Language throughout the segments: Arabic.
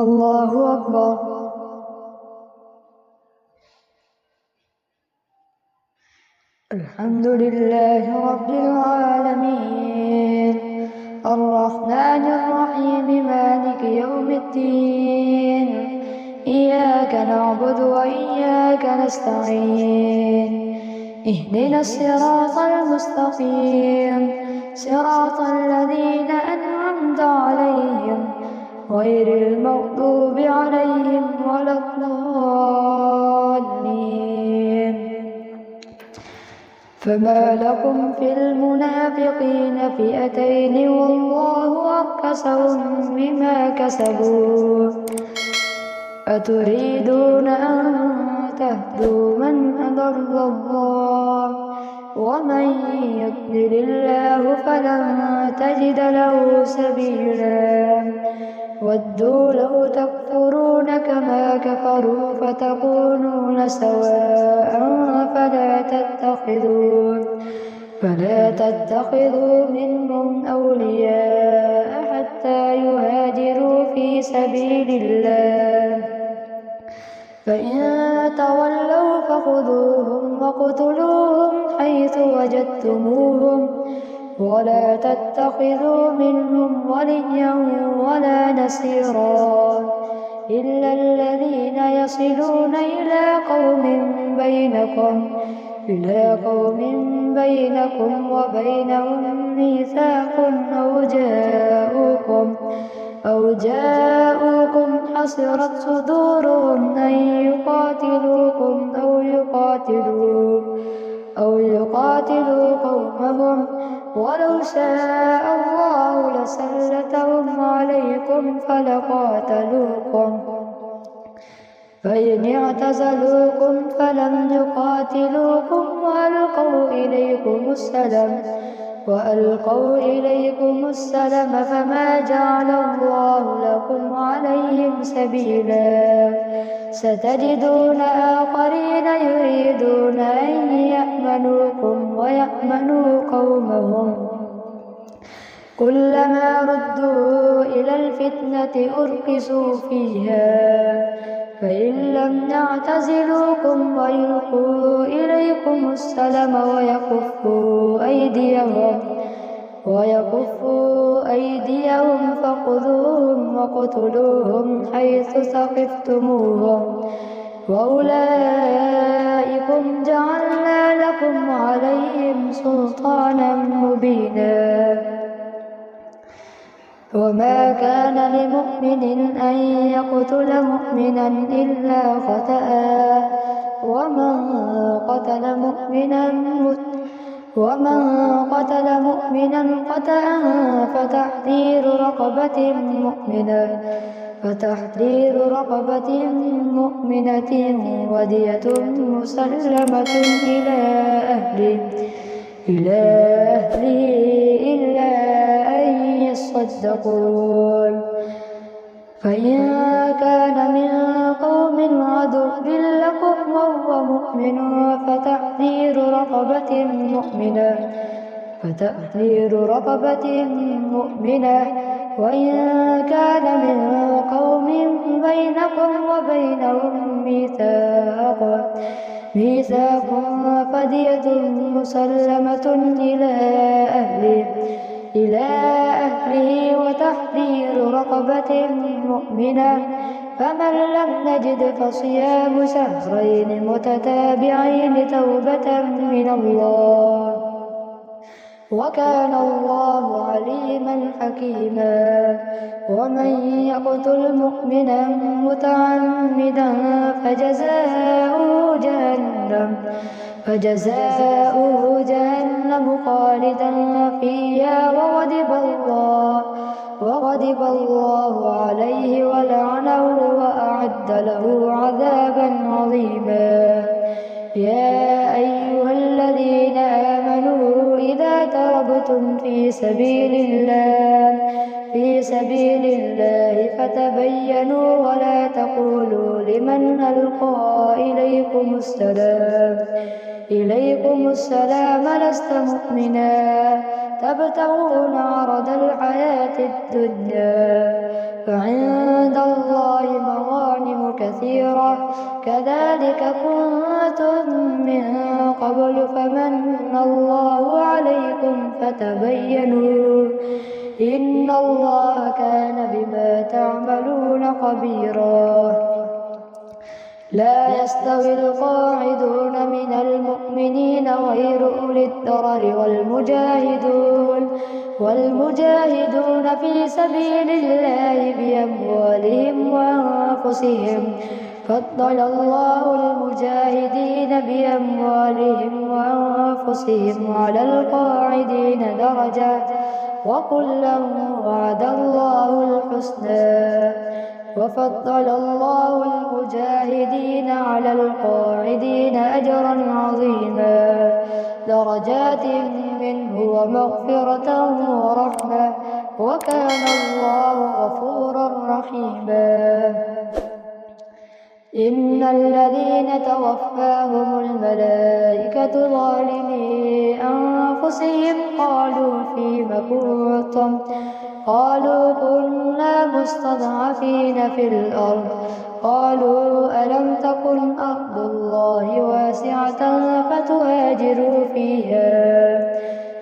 الله أكبر. الحمد لله رب العالمين، الرحمن الرحيم، مالك يوم الدين. إياك نعبد وإياك نستعين، اهدنا الصراط المستقيم، صراط الذين أنعمت عليهم غير المغضوب عليهم ولا الضالين. فما لكم في المنافقين فئتين والله أركسهم بما كسبوا، أتريدون أن تهدوا من أضل الله ومن يضلل الله فلن تجد له سبيلا. ودوا لو تكفرون كما كفروا فتكونون سواء فلا تتخذوا منهم أولياء حتى يهاجروا في سبيل الله، فإن تولوا فخذوهم وقتلوهم حيث وجدتموهم ولا تتخذوا منهم وليا ولا نصيرا إلا الذين يصلون إلى قوم بينكم وبينهم ميثاق أو جاءوكم حصرت صدورهم أن يقاتلوكم أو يقاتلوا قومهم، ولو شاء الله لسلطهم عليكم فلقاتلوكم، فإن اعتزلوكم فلم يقاتلوكم وألقوا إليكم السلم فما جعل الله لكم عليهم سبيلا. ستجدون آخرين يريدون أن يأمنوكم ويأمنوا قومهم، كلما ردوا إلى الفتنة أركسوا فيها، فإن لم يعتزلوكم ويلقوا إليكم السلم ويكفوا أيديهم فخذوهم وقتلوهم حيث ثقفتموهم، وأولئكم جعلنا لكم عليهم سلطانا مبينا. وما كان لمؤمن أن يقتل مؤمنا إلا خطأ، ومن قتل مؤمنا خطأ فتحرير رقبة مؤمنة ودية مسلمة إلى أهله إلا أن يصدقون. فإن كان من قوم عدو لكم وهو مؤمن فتحرير رقبة مؤمنة، وإن كان من قوم بينكم وبينهم ميثاق فدية مسلمة إلى أهله وتحرير رقبة مؤمنة، فمن لم نجد فصيام شهرين متتابعين توبة من الله، وكان الله عليما حكيما. ومن يقتل مؤمنا متعمدا فجزاؤه جهنم خالدا فيها وغضب الله عليه ولعنه وأعد له عذابا عظيما. يا أيها الذين آمنوا إذا ضربتم في سبيل الله فتبينوا ولا تقولوا لمن ألقى إليكم السلام لست مؤمنا تبتغون عرض الحياة الدنيا فعند الله كثيرا كذلك كنتم من قبل فمن الله عليكم فتبينوا إن الله كان بما تعملون خبيرا. لا يستوي القاعدون من المؤمنين غير أولي الضرر والمجاهدون في سبيل الله بأموالهم وأنفسهم فضل الله المجاهدين بأموالهم وأنفسهم على القاعدين درجات وكلا وعد الله الحسنى وفضل الله المجاهدين على القاعدين أجرا عظيما درجات منه ومغفرة ورحمة وكان الله غفورا رحيما. إن الذين توفاهم الملائكة ظالمي أنفسهم قالوا فيم كنتم قالوا كنا مستضعفين في الأرض قالوا ألم تكن أرض الله واسعة فتهاجروا فيها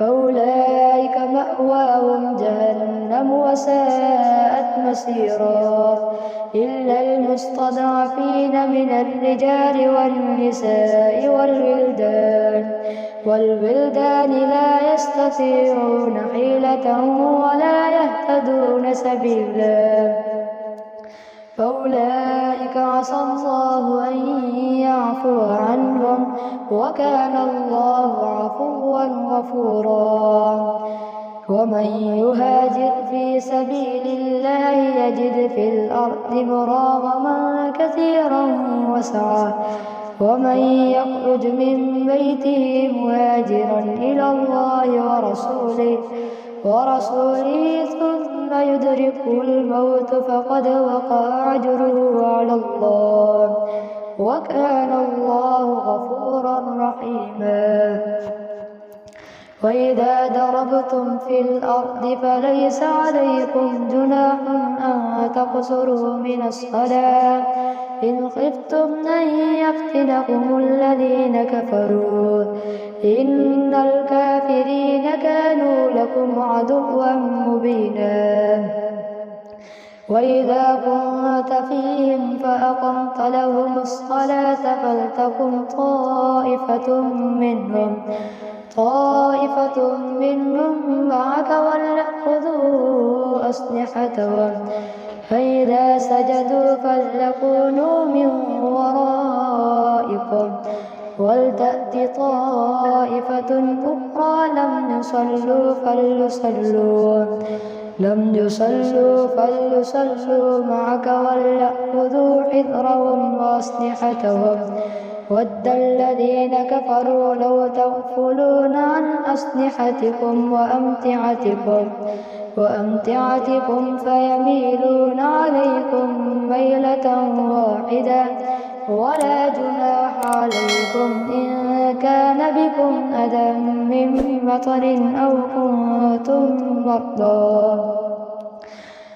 فأولئك مأواهم جهنم وساءت مصيرا إلا المستضعفين من الرجال والنساء والولدان لا يستطيعون حيلة ولا يهتدون سبيلا فأولئك عسى الله أن يعفو عنهم وكان الله عفوا غفورا. ومن يهاجر في سبيل الله يجد في الأرض مراغما كثيرا وسعة ومن يخرج من بيته مهاجرا إلى الله ورسوله ثم يدركه الموت فقد وقع أجره على الله وكان الله غفورا رحيما. وإذا ضربتم في الأرض فليس عليكم جناح أن تقصروا من الصلاة إن خفتم أن يفتنكم الذين كفروا إن الكافرين كانوا لكم عدوا مبينا. وإذا كنت فيهم فأقمت لهم الصلاة فلتكن طائفة منهم معك وليأخذوا أسلحتهم فإذا سجدوا فليكونوا من ورائكم ولتأت طائفة أخرى لم يصلوا فليصلوا معك وليأخذوا حذرهم وأسلحتهم ود الذين كفروا لو تغفلون عن أسلحتكم وأمتعتكم فيميلون عليكم ميلة واحدة ولا جناح عليكم إن كان بكم أذى من مطر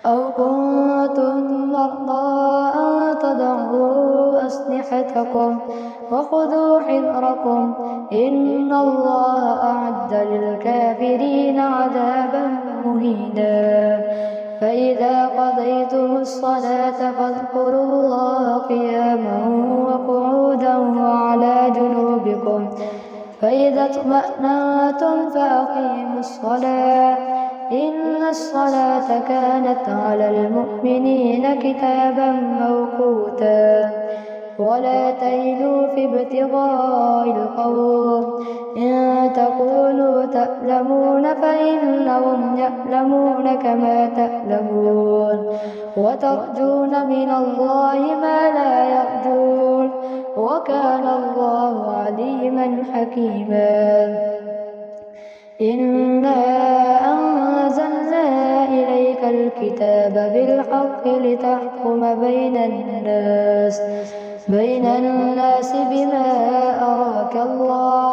أو كنتم مرضى أن تضعوا أسلحتكم وخذوا حذركم إن الله أعد للكافرين عذابا مهينا. فإذا قضيتم الصلاة فاذكروا الله قياما وقعودا وعلى جنوبكم فإذا اطمأننتم فأقيموا الصلاة إن الصلاة كانت على المؤمنين كتابا موقوتا. ولا تهنوا في ابتغاء القوم إن تكونوا تألمون فإنهم يألمون كما تألمون وترجون من الله ما لا يرجون وكان الله عليما حكيما. إنا أنزلنا إليك الكتاب بالحق لتحكم بين الناس بما أراك الله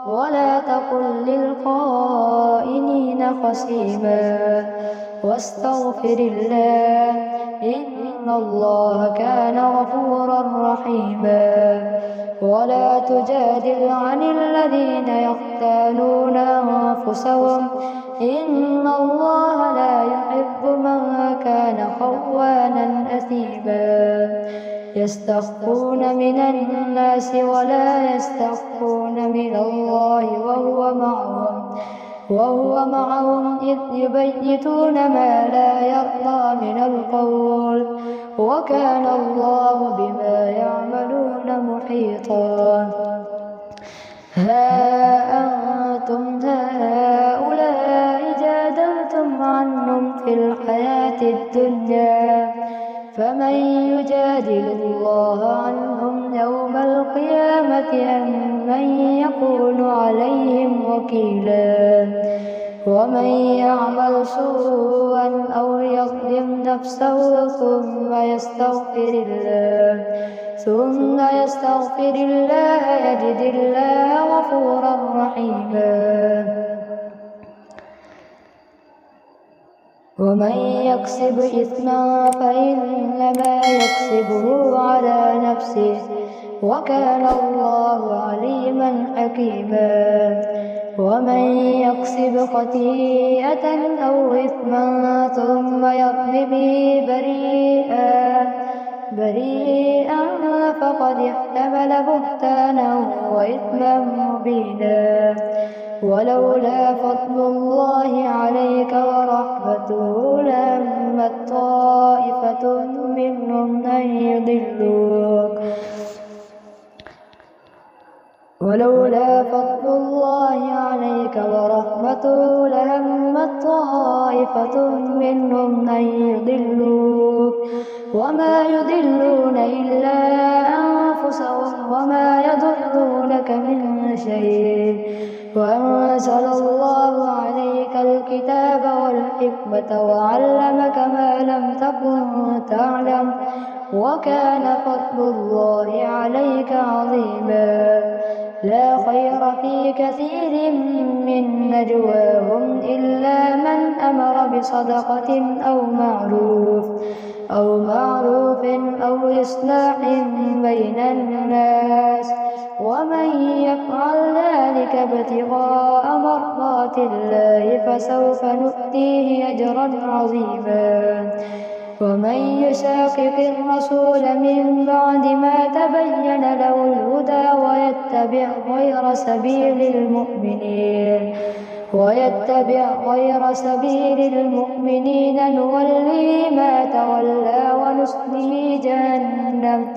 ولا تكن للخائنين خصيما واستغفر الله إن إن الله كان غفورا رحيما ولا تجادل عن الذين يختانون أنفسهم إن الله لا يحب من كان خوانا أثيما يستخفون من الناس ولا يستخفون من الله وهو معهم إذ يبيتون ما لا يرضى من القول وكان الله بما يعملون محيطا ها أنتم هؤلاء جادلتم عنهم في الحياة الدنيا فمن يجادل الله عنهم يوم القيامة أم من يكون عليهم وكيلا ومن يعمل سوءا أو يظلم نفسه ثم يستغفر الله يجد الله غفورا رحيما ومن يكسب إثما فإنما يكسبه على نفسه وكان الله عليما حكيما ومن يكسب خطيئة أو إثما ثم يرم به بريئا فقد احتمل بهتانا وإثما مبينا ولولا فضل الله عليك ورحمته لهمت طائفة منهم أن يضلوك ولولا فضل الله عليك ورحمته لهمت طائفة منهم أن يضلوك وما يضلون إلا أنفسهم وما يضرونك من شيء وأنزل الله عليك الكتاب والحكمة وعلمك ما لم تكن تعلم وكان فضل الله عليك عظيما لا خير في كثير من نجواهم إلا من أمر بصدقة أو معروف أو إصلاح بين الناس ومن يفعل ذلك ابتغاء مرضات الله فسوف نؤتيه أجرا عظيما ومن يشاقق الرسول من بعد ما تبين له الهدى ويتبع غير سبيل المؤمنين نوله ما تولى ونصله جهنم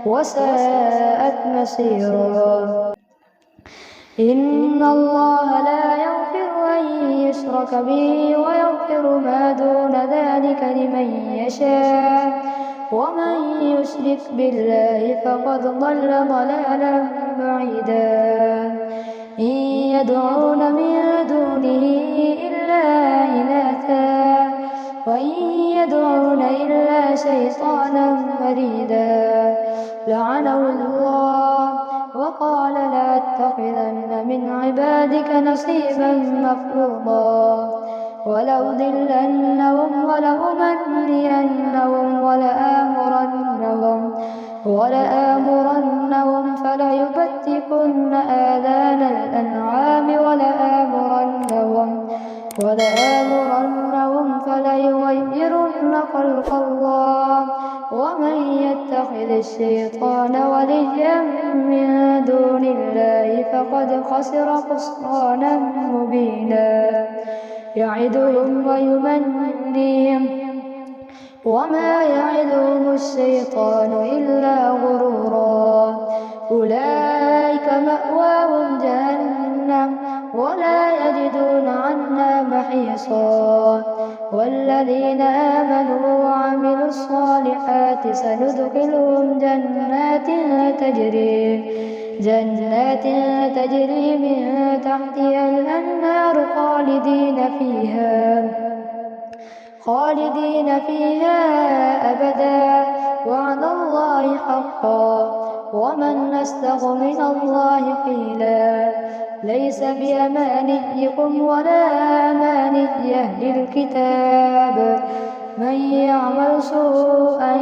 وساءت مصيرا إن الله لا يغفر أن يشرك به ويغفر ما دون ذلك لمن يشاء ومن يشرك بالله فقد ضل ضلالا بعيدا إن يدعون من دونه إلا إناثا وإن يدعون إلا شيطانا مريدا لعنه الله وقال لأتخذن من عبادك نصيبا مفروضا ولأضلنهم ولأمنينهم ولآمرنهم فليبتكن آذان الأنعام ولآمرنهم فليغيرن خلق الله ومن يتخذ الشيطان وليا من دون الله فقد خسر خسرانا مبينا يعدهم ويمنيهم وما يعدهم الشيطان إلا غرورا أولئك مأواهم جهنم ولا يجدون عنها محيصا والذين آمنوا وعملوا الصالحات سندخلهم جنات تجري من تحتها الأنهار خالدين فيها أبدا وعد الله حقا ومن أصدق من الله قيلا ليس بأمانيكم ولا أماني أهل الكتاب من يعمل سوءا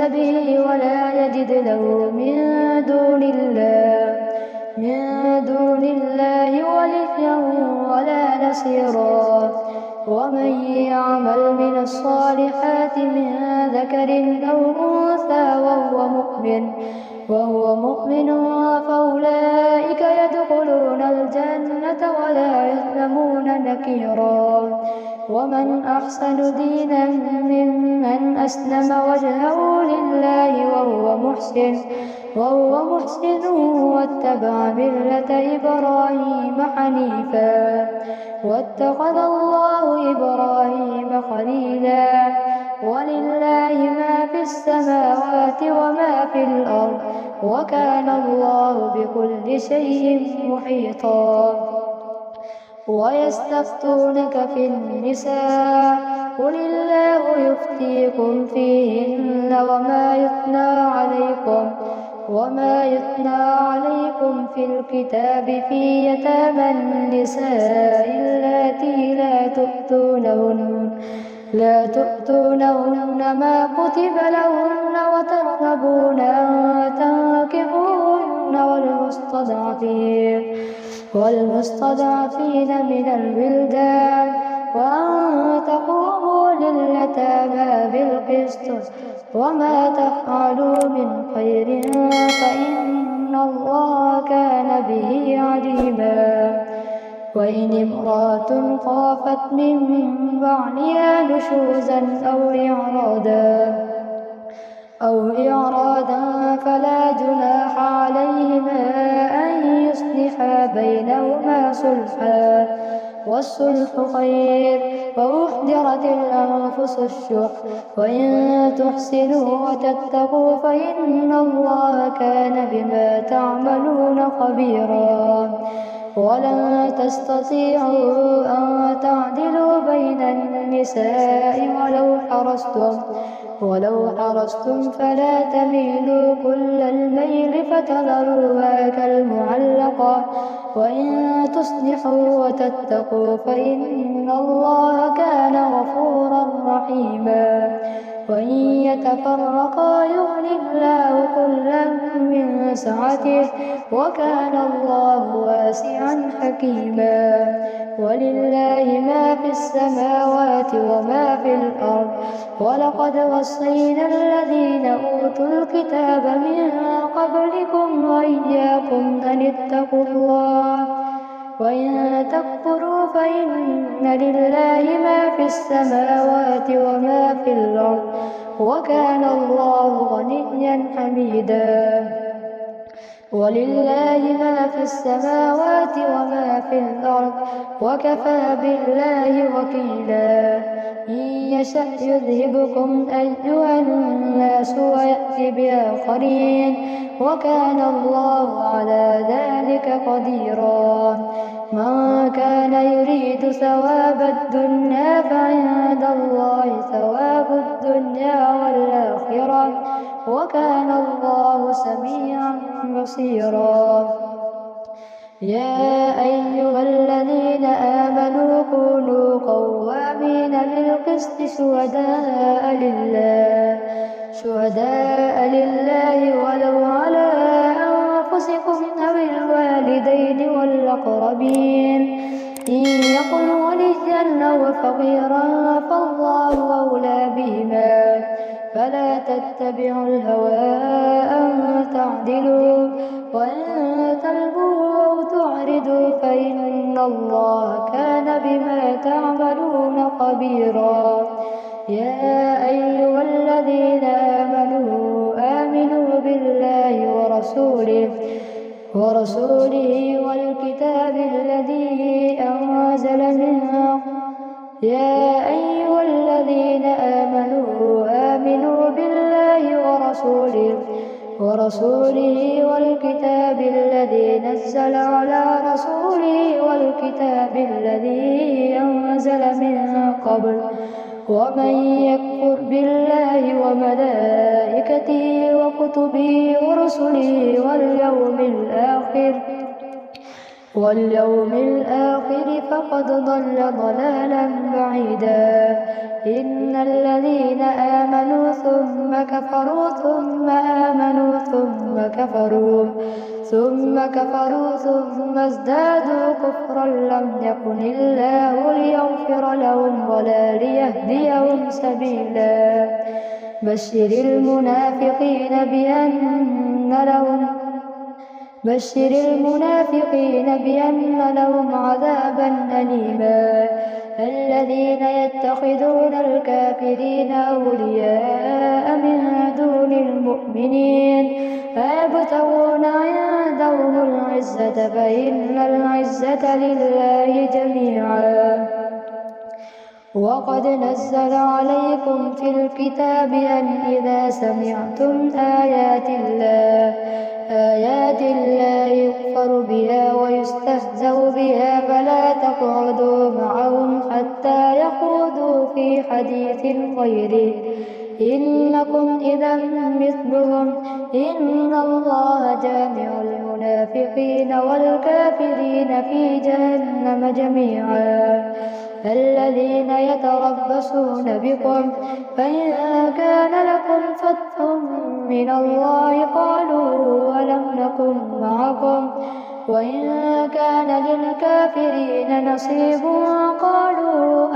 به ولا يجد له من دون الله وليا ولا نصيرا. ومن يعمل من الصالحات من ذكر أو أنثى وهو مؤمن فأولئك يدخلون الجنة ولا يظلمون نكيرا. ومن أحسن دينا ممن أسلم وجهه لله وهو محسن واتبع ملة إبراهيم حنيفا واتخذ الله إبراهيم خليلا. ولله ما في السماوات وما في الأرض وكان الله بكل شيء محيطا. ويستفتونك في النساء قل الله يفتيكم فيهن وما يتلى عليكم في الكتاب في يتامى النساء اللاتي لا تؤتونهن ما كتب لهن وترغبون أن تنكحوهن والمستضعفين من الولدان وأن تقوموا لليتامى بالقسط. وما تفعلوا من خير فإن الله كان به عليما. وإن امرأة خافت من بعلها نشوزا أو إعراضا فلا جناح عليهما أن يصلحا بينهما صلحا والصلح خير. وأحضرت الأنفس الشح وإن تحسنوا وتتقوا فإن الله كان بما تعملون خبيرا. ولن تستطيعوا أن تعدلوا بين النساء ولو حرصتم فلا تميلوا كل الميل فتذروها كالمعلقة. وإن تصلحوا وتتقوا فإن الله كان غفورا رحيما. وإن يتفرقا يغن الله كلا من سعته وكان الله واسعا حكيما. ولله ما في السماوات وما في الأرض ولقد وصينا الذين أوتوا الكتاب من قبلكم وإياكم أن اتقوا الله. وإن تكفروا فإن لله ما في السماوات وما في الأرض وكان الله غنيا حميدا. ولله ما في السماوات وما في الأرض وكفى بالله وكيلا. إن يشأ يذهبكم أيها الناس ويأتي بآخرين وكان الله على ذلك قديرا. من كان يريد ثواب الدنيا فعند الله ثواب الدنيا والآخرة وكان الله سميعا بصيرا. يا أيها الذين آمنوا كونوا قوامين بالقسط شهداء لله ولو على أنفسكم أو الوالدين والأقربين. إن يكن وليا أو فقيرا فالله أولى بهما فلا تتبعوا الهوى أن تعدلوا. وإن تلووا أو تعرضوا فإن الله كان بما تعملون خبيرا. يا أيها الذين آمنوا بالله ورسوله والكتاب الذي أنزل يا أيها الذين آمنوا بالله ورسوله والكتاب الذي نزل على رسوله والكتاب الذي أنزل من قبل. ومن يكفر بالله وملائكته وكتبه ورسله واليوم الآخر فقد ضل ضلالا بعيدا. إن الذين آمنوا ثم كفروا ثم آمنوا ثم كفروا ثم ازدادوا كفرا لم يكن الله ليغفر لهم ولا ليهديهم سبيلا. بشر المنافقين بأن لهم عذابا أليما. الذين يتخذون الكافرين أولياء من دون المؤمنين أيبتغون عندهم العزة فإن العزة لله جميعا. وقد نزل عليكم في الكتاب أن إذا سمعتم آيات الله يكفر بها ويستهزأ بها فلا تقعدوا معهم حتى يخوضوا في حديث غيره إنكم إذا مثلهم إن الله جامع المنافقين والكافرين في جهنم جميعا. الذين يتربصون بكم فإن كان لكم فتح من الله قالوا ألم نكن معكم وإن كان للكافرين نصيب قالوا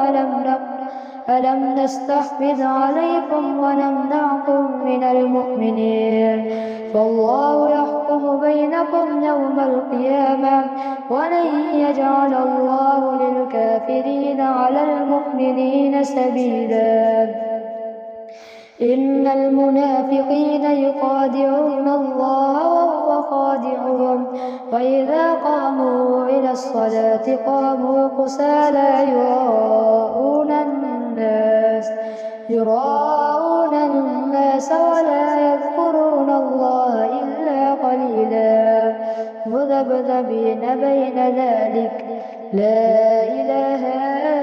ألم نستحوذ عليكم ونمنعكم من المؤمنين فالله يحكم بينكم يوم القيامة ولن يجعل الله للكافرين على المؤمنين سبيلا. إن المنافقين يخادعون الله وهو خادعهم وإذا قاموا إلى الصلاة قاموا كسالى يراءون الناس ولا يذكرون الله إلا قليلا مذبذبين بين ذلك لا إله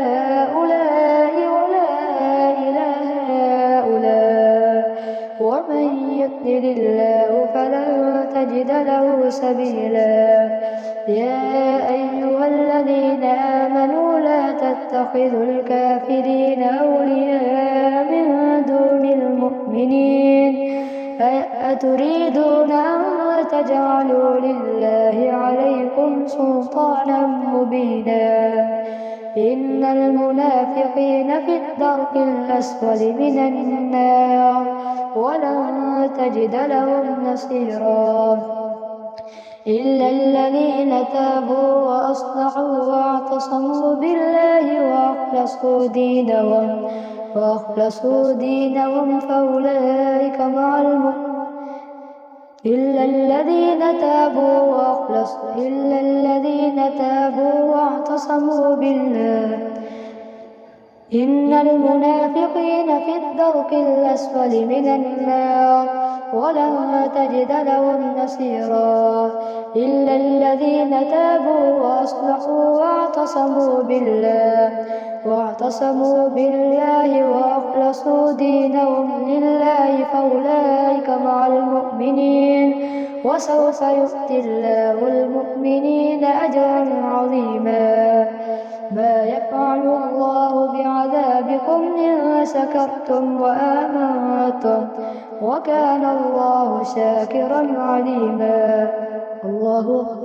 هؤلاء ولا إله هؤلاء ومن يضلل الله فلن تجد له سبيلا. يا أيها الذين آمنوا لا تتخذوا الكافرين أولياء من دون المؤمنين أتريدون أن تجعلوا لله عليكم سلطانا مبينا. إن المنافقين في الدرك الأسفل من النار ولن تجد لهم نصيرا إلا الذين تابوا وأصلحوا واعتصموا بالله وأخلصوا دينهم فأولئك مع المؤمنين إلا الذين تابوا واعتصموا بالله. إن المنافقين في الدرك الأسفل من النار ولن تجد لهم نصيرا إلا الذين تابوا وأصلحوا واعتصموا بالله وأخلصوا دينهم لله فأولئك مع المؤمنين وسوف يؤتي الله المؤمنين أجرا عظيما. ما يفعل الله بعذابكم إن شكرتم وآمنتم وكان الله شاكرا عليما. الله أكبر.